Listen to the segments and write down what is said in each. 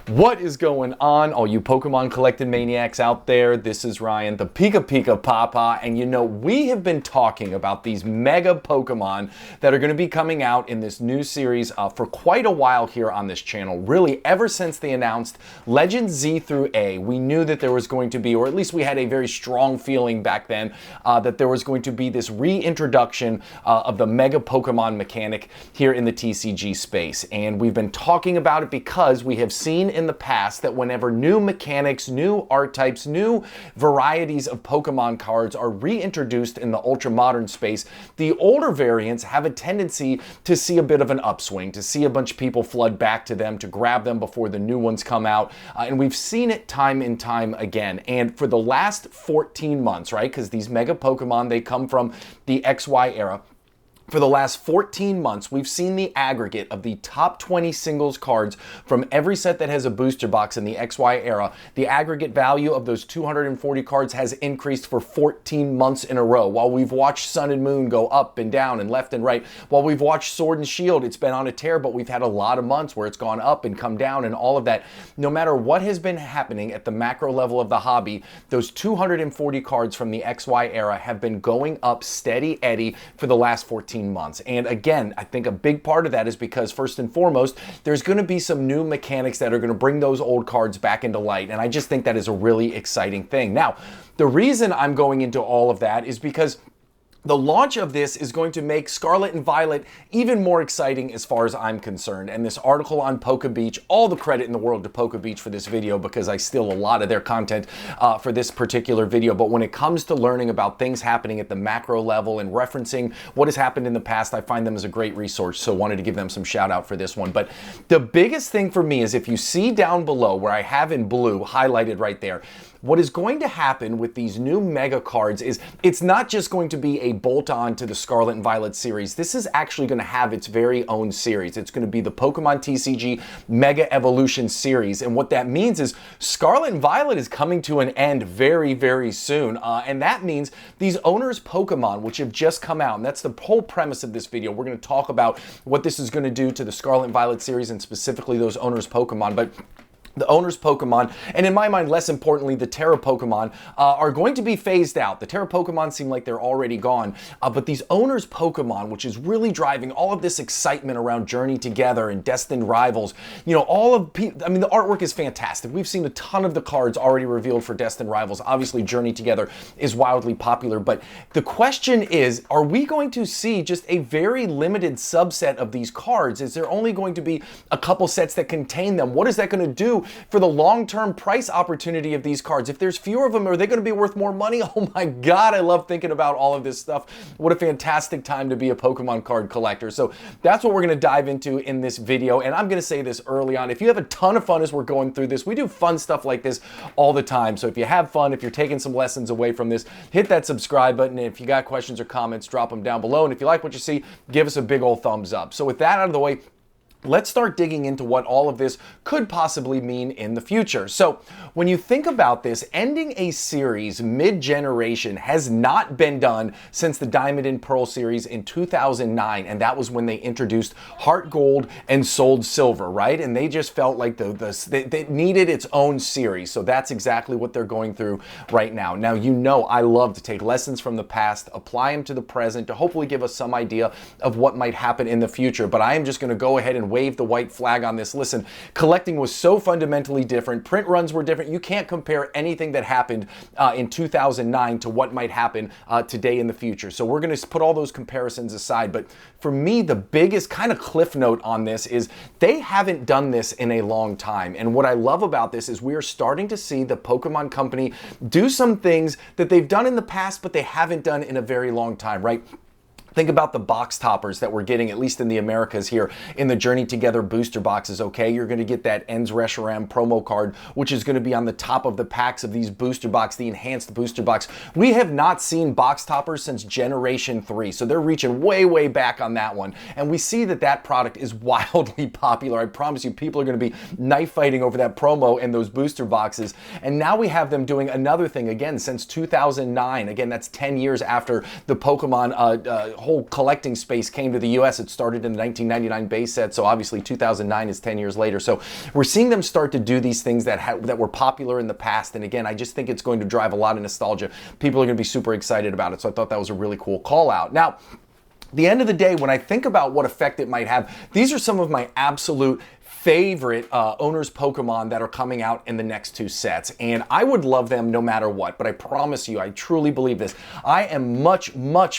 What is going on, all you Pokemon collecting maniacs out there? This is Ryan, the PikiPikaPapa, and you know, we have been talking about these mega Pokemon that are going to be coming out in this new series for quite a while here on this channel. Really, ever since they announced Legends Z through A, we knew that there was going to be, or at least we had a very strong feeling back then, that there was going to be this reintroduction of the mega Pokemon mechanic here in the TCG space. And we've been talking about it because we have seen in the past that whenever new mechanics, new art types, new varieties of Pokemon cards are reintroduced in the ultra modern space, the older variants have a tendency to see a bit of an upswing, to see a bunch of people flood back to them, to grab them before the new ones come out. And we've seen it time and time again. And for the last 14 months, right? Because these mega Pokemon, they come from the XY era. For the last 14 months, we've seen the aggregate of the top 20 singles cards from every set that has a booster box in the XY era. The aggregate value of those 240 cards has increased for 14 months in a row. While we've watched Sun and Moon go up and down and left and right, while we've watched Sword and Shield, it's been on a tear, but we've had a lot of months where it's gone up and come down and all of that. No matter what has been happening at the macro level of the hobby, those 240 cards from the XY era have been going up steady Eddie for the last 14 months. And again, I think a big part of that is because first and foremost, there's going to be some new mechanics that are going to bring those old cards back into light. And I just think that is a really exciting thing. Now, the reason I'm going into all of that is because the launch of this is going to make Scarlet and Violet even more exciting as far as I'm concerned. And this article on PokeBeach, all the credit in the world to PokeBeach for this video because I steal a lot of their content for this particular video. But when it comes to learning about things happening at the macro level and referencing what has happened in the past, I find them as a great resource. So wanted to give them some shout out for this one. But the biggest thing for me is if you see down below where I have in blue highlighted right there, what is going to happen with these new mega cards is it's not just going to be a bolt-on to the Scarlet and Violet series. This is actually going to have its very own series. It's going to be the Pokemon TCG Mega Evolution series. And what that means is Scarlet and Violet is coming to an end very, very soon. And that means these owners' Pokemon, which have just come out, and that's the whole premise of this video. We're going to talk about what this is going to do to the Scarlet and Violet series and specifically those owners' Pokemon. But the owner's Pokemon, and in my mind, less importantly, the Terra Pokemon, are going to be phased out. The Terra Pokemon seem like they're already gone, but these owner's Pokemon, which is really driving all of this excitement around Journey Together and Destined Rivals, you know, I mean, the artwork is fantastic. We've seen a ton of the cards already revealed for Destined Rivals. Obviously, Journey Together is wildly popular, but the question is, are we going to see just a very limited subset of these cards? Is there only going to be a couple sets that contain them? What is that going to do for the long-term price opportunity of these cards? If there's fewer of them, are they going to be worth more money? Oh my God, I love thinking about all of this stuff. What a fantastic time to be a Pokemon card collector. So that's what we're going to dive into in this video. And I'm going to say this early on. If you have a ton of fun as we're going through this, we do fun stuff like this all the time. So if you have fun, if you're taking some lessons away from this, hit that subscribe button. And if you got questions or comments, drop them down below. And if you like what you see, give us a big old thumbs up. So with that out of the way, let's start digging into what all of this could possibly mean in the future. So when you think about this, ending a series mid-generation has not been done since the Diamond and Pearl series in 2009, and that was when they introduced Heart Gold and Soul Silver, right? And they just felt like they needed its own series. So that's exactly what they're going through right now. Now, you know I love to take lessons from the past, apply them to the present to hopefully give us some idea of what might happen in the future. But I am just going to go ahead and wave the white flag on this. Listen, collecting was so fundamentally different. Print runs were different. You can't compare anything that happened in 2009 to what might happen today in the future. So we're going to put all those comparisons aside. But for me, the biggest kind of cliff note on this is they haven't done this in a long time. And what I love about this is we are starting to see the Pokemon Company do some things that they've done in the past, but they haven't done in a very long time, right? Think about the box toppers that we're getting, at least in the Americas here, in the Journey Together booster boxes, okay? You're going to get that Ends Reshiram promo card, which is going to be on the top of the packs of these booster box, the enhanced booster box. We have not seen box toppers since Generation 3, so they're reaching way, way back on that one. And we see that that product is wildly popular. I promise you, people are going to be knife fighting over that promo and those booster boxes. And now we have them doing another thing, again, since 2009. Again, that's 10 years after the Pokemon whole collecting space came to the US. It started in the 1999 base set, so obviously 2009 is 10 years later. So we're seeing them start to do these things that were popular in the past. And again, I just think it's going to drive a lot of nostalgia. People are going to be super excited about it. So I thought that was a really cool call out. Now, at the end of the day, when I think about what effect it might have, these are some of my absolute favorite owners Pokemon that are coming out in the next two sets, and I would love them no matter what, but I promise you, I truly believe this. I am much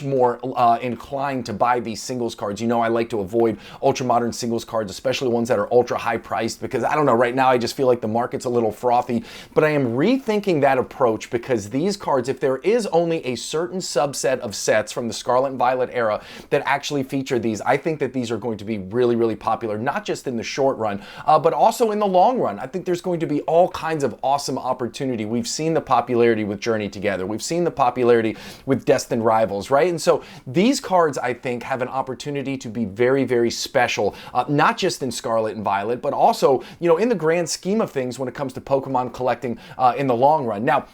more inclined to buy these singles cards. You know, I like to avoid ultra modern singles cards, especially ones that are ultra high priced, because I don't know, right now I just feel like the market's a little frothy, but I am rethinking that approach because these cards, if there is only a certain subset of sets from the Scarlet and Violet era that actually feature these, I think that these are going to be really popular, not just in the short run, but also in the long run. I think there's going to be all kinds of awesome opportunity. We've seen the popularity with Journey Together. We've seen the popularity with Destined Rivals, right? And so these cards, I think, have an opportunity to be very special, not just in Scarlet and Violet, but also, you know, in the grand scheme of things when it comes to Pokemon collecting in the long run. Now,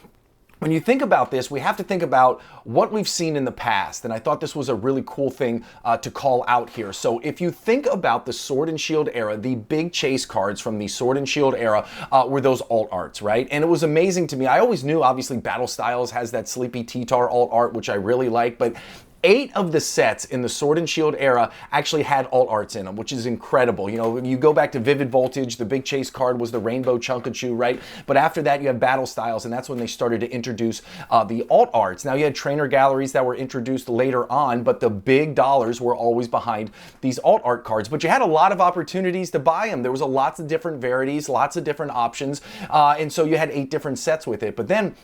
when you think about this, we have to think about what we've seen in the past, and I thought this was a really cool thing to call out here. So if you think about the Sword and Shield era, the big chase cards from the Sword and Shield era were those alt arts, right? And it was amazing to me. I always knew, obviously, Battle Styles has that Sleepy T-Tar alt art, which I really like, but 8 of the sets in the Sword and Shield era actually had alt arts in them, which is incredible. You know, you go back to Vivid Voltage, the big chase card was the Rainbow Chunkachu, right? But after that, you have Battle Styles, and that's when they started to introduce the alt arts. Now, you had trainer galleries that were introduced later on, but the big dollars were always behind these alt art cards. But you had a lot of opportunities to buy them. There was lots of different varieties, lots of different options, and so you had 8 different sets with it. But then,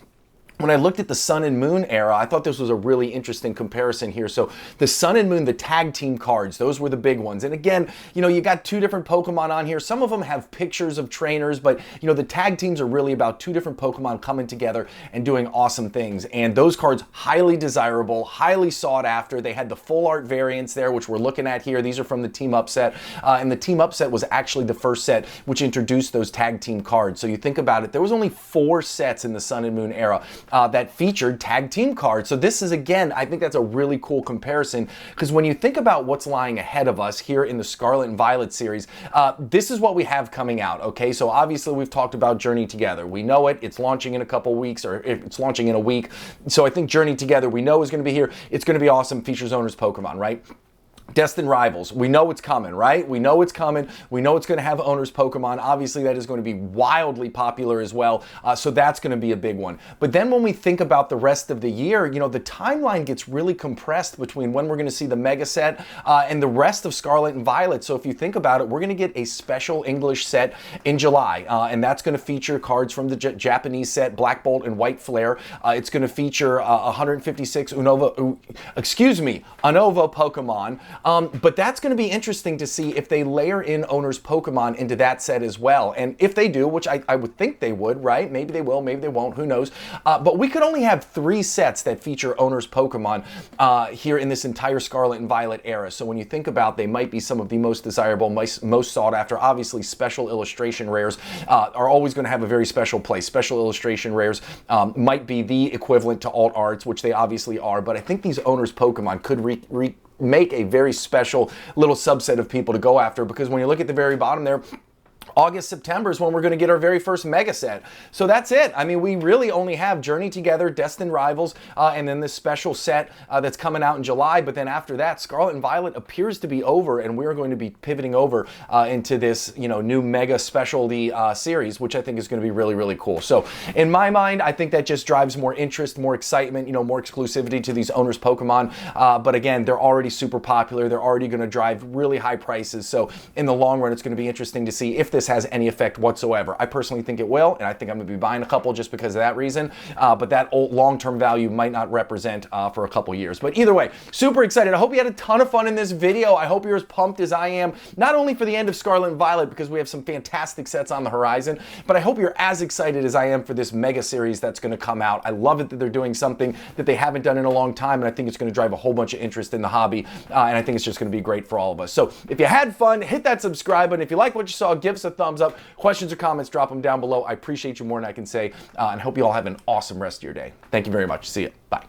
when I looked at the Sun and Moon era, I thought this was a really interesting comparison here. So the Sun and Moon, the tag team cards, those were the big ones. And again, you know, you got 2 different Pokemon on here. Some of them have pictures of trainers, but you know, the tag teams are really about 2 different Pokemon coming together and doing awesome things. And those cards, highly desirable, highly sought after. They had the full art variants there, which we're looking at here. These are from the Team Up set. And the Team Up set was actually the first set which introduced those tag team cards. So you think about it, there was only 4 sets in the Sun and Moon era that featured tag team cards. So this is, again, I think that's a really cool comparison, because when you think about what's lying ahead of us here in the Scarlet and Violet series, this is what we have coming out, okay? So obviously we've talked about Journey Together. We know it. It's launching in a couple weeks, or it's launching in a week. So I think Journey Together, we know is going to be here. It's going to be awesome. Features owners Pokemon, right? Destined Rivals, we know it's coming, right? We know it's coming. We know it's going to have owners Pokemon. Obviously, that is going to be wildly popular as well. So that's going to be a big one. But then when we think about the rest of the year, you know, the timeline gets really compressed between when we're going to see the Mega set and the rest of Scarlet and Violet. So if you think about it, we're going to get a special English set in July, and that's going to feature cards from the Japanese set, Black Bolt and White Flare. It's going to feature 156 Unova Pokemon. But that's going to be interesting to see if they layer in owners Pokemon into that set as well. And if they do, which I would think they would, right? Maybe they will, maybe they won't, who knows? But we could only have 3 sets that feature owners Pokemon here in this entire Scarlet and Violet era. So when you think about, they might be some of the most desirable, most sought after. Obviously, special illustration rares are always going to have a very special place. Special illustration rares might be the equivalent to alt arts, which they obviously are. But I think these owners Pokemon could make a very special little subset of people to go after, because when you look at the very bottom there, August, September is when we're going to get our very first Mega set. So that's it. I mean, we really only have Journey Together, Destined Rivals, and then this special set that's coming out in July. But then after that, Scarlet and Violet appears to be over, and we're going to be pivoting over into this, you know, new Mega specialty series, which I think is going to be really cool. So in my mind, I think that just drives more interest, more excitement, you know, more exclusivity to these owners Pokemon. But again, they're already super popular. They're already going to drive really high prices. So in the long run, it's going to be interesting to see if this has any effect whatsoever. I personally think it will, and I think I'm going to be buying a couple just because of that reason, but that long-term value might not represent for a couple years. But either way, super excited. I hope you had a ton of fun in this video. I hope you're as pumped as I am, not only for the end of Scarlet and Violet, because we have some fantastic sets on the horizon, but I hope you're as excited as I am for this Mega series that's going to come out. I love it that they're doing something that they haven't done in a long time, and I think it's going to drive a whole bunch of interest in the hobby, and I think it's just going to be great for all of us. So if you had fun, hit that subscribe button. If you like what you saw, give us a thumbs up. Questions or comments, drop them down below. I appreciate you more than I can say, and hope you all have an awesome rest of your day. Thank you very much. See you. Bye.